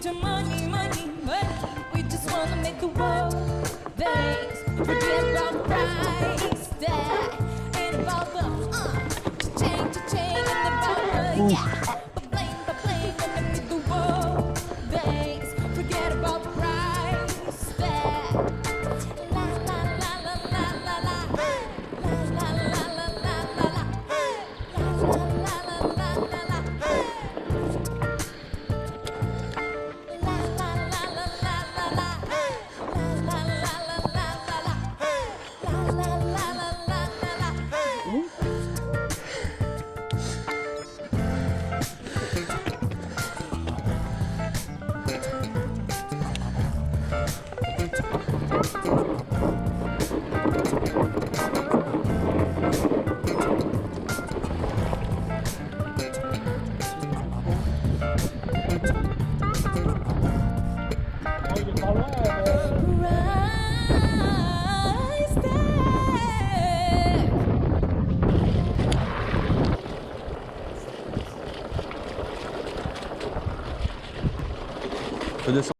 to money, money, money. We just wanna make the world thanks. Forget about price tag. Ain't about the cha-ching, and about the yeah. Ba-bling, gonna make the world thanks. Forget about price tag. La la la la la la la. La la la la la la la. La la la la la la la. La la la la la la la. La la la la la la la. La la la la la la la. Rise there. Redescends.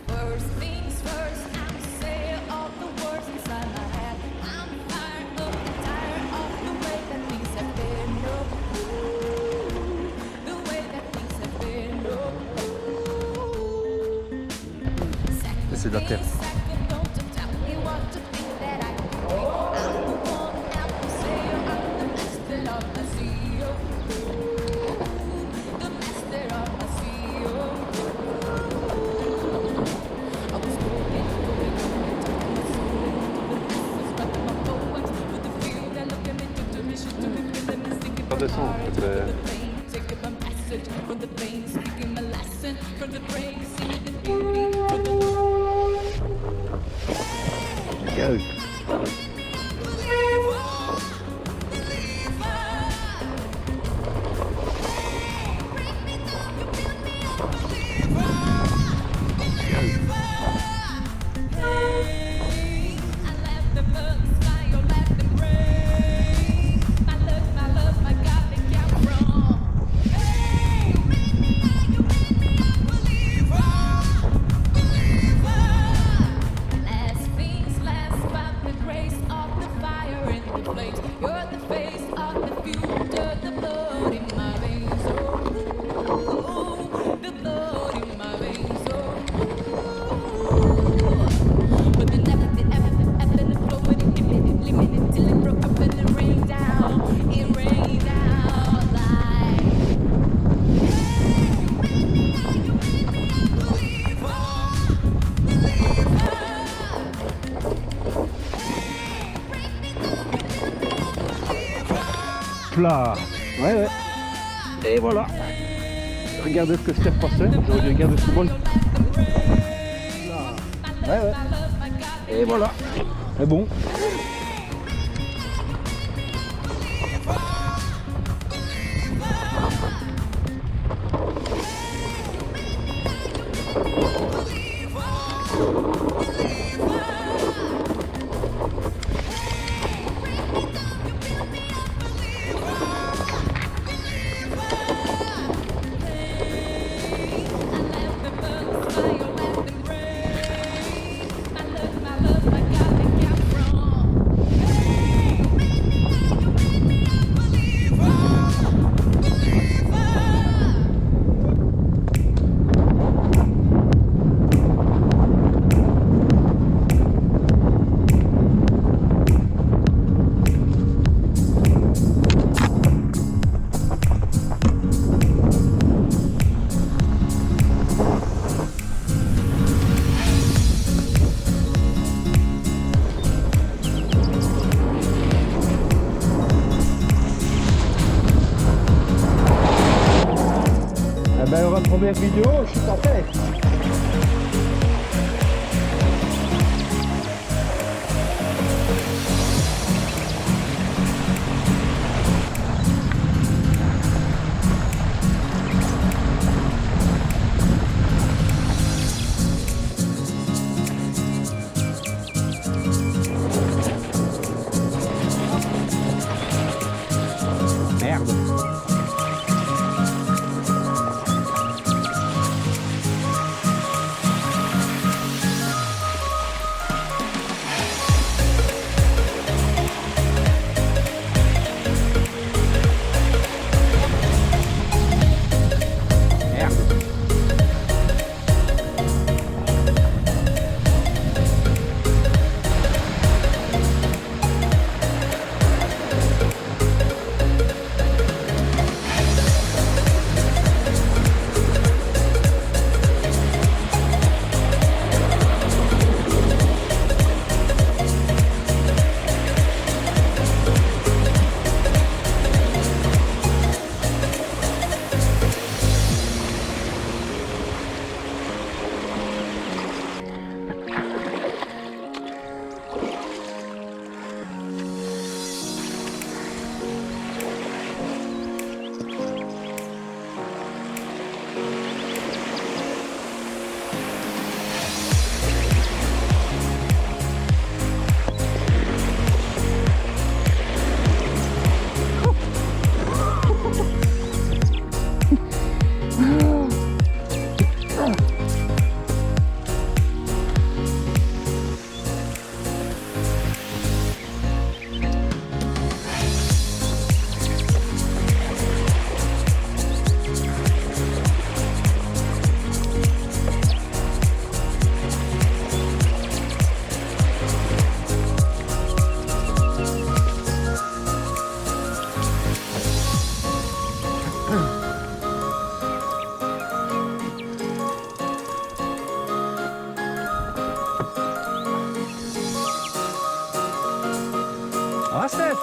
First things first, I'm saying all the words inside my head. I'm fired up, tired of the way that things have been. No, the way that things have been. No. Et c'est de la terre. Second, don't tell me what to think that I can think. I'm the one that will say I'm the master of my CEO. The master of my CEO. I was going, talking my soul into the masses, writing my poems with the feel that look at me, to me, shit to me, feeling me, singing from the Redescends, heart, s'il te from plaît. the pain, taking my message from the pain, speaking my lesson from the brain, seeing the beauty from the Go. là. Ouais, ouais. Et voilà. Regardez ce que Steph passait. J'aurais dû regarder ce bon. Ouais, ouais. Et voilà. C'est bon. Première vidéo, je suis parfait. Merde. Ah, Steph!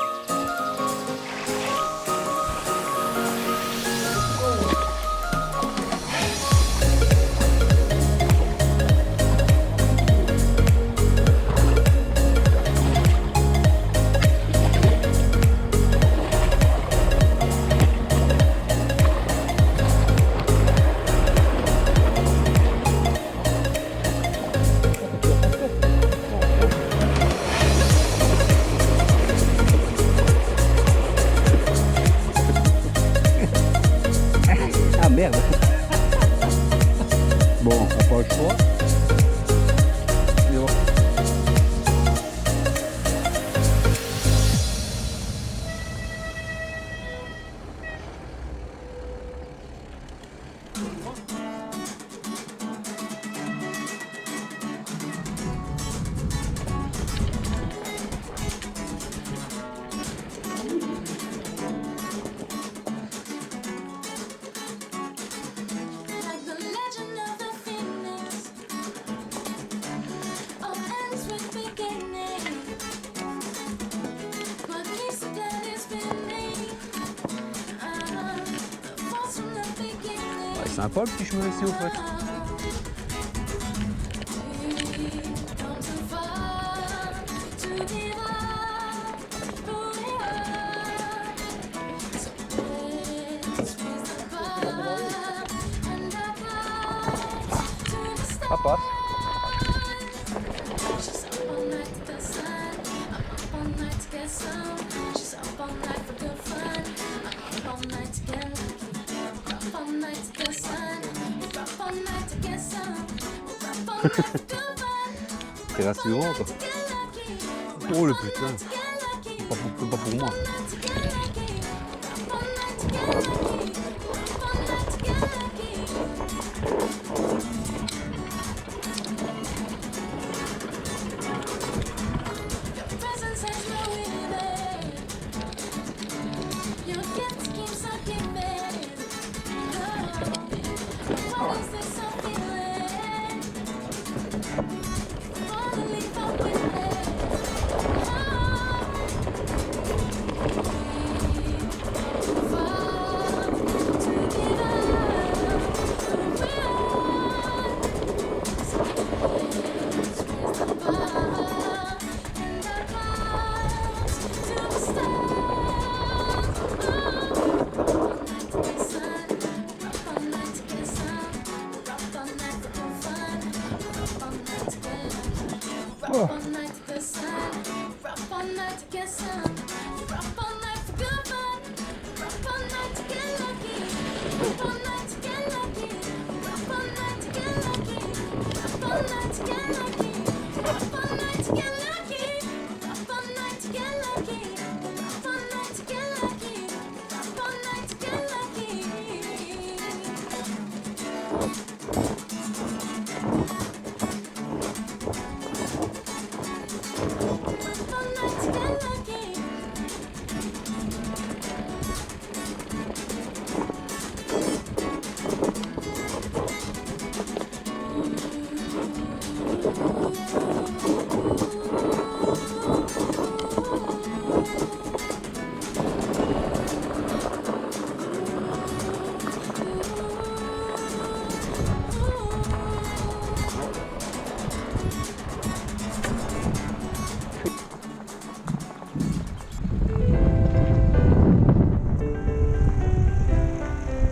Merde. Bon, on n'a pas le choix. Like the legend of the phoenix, all ends with beginning. But keeps the planet spinning. Sympa le petit chemin ici au fait. Ça passe. C'est rassurant quoi. Oh le putain. C'est pas pour moi.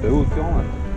C'est haut quand même.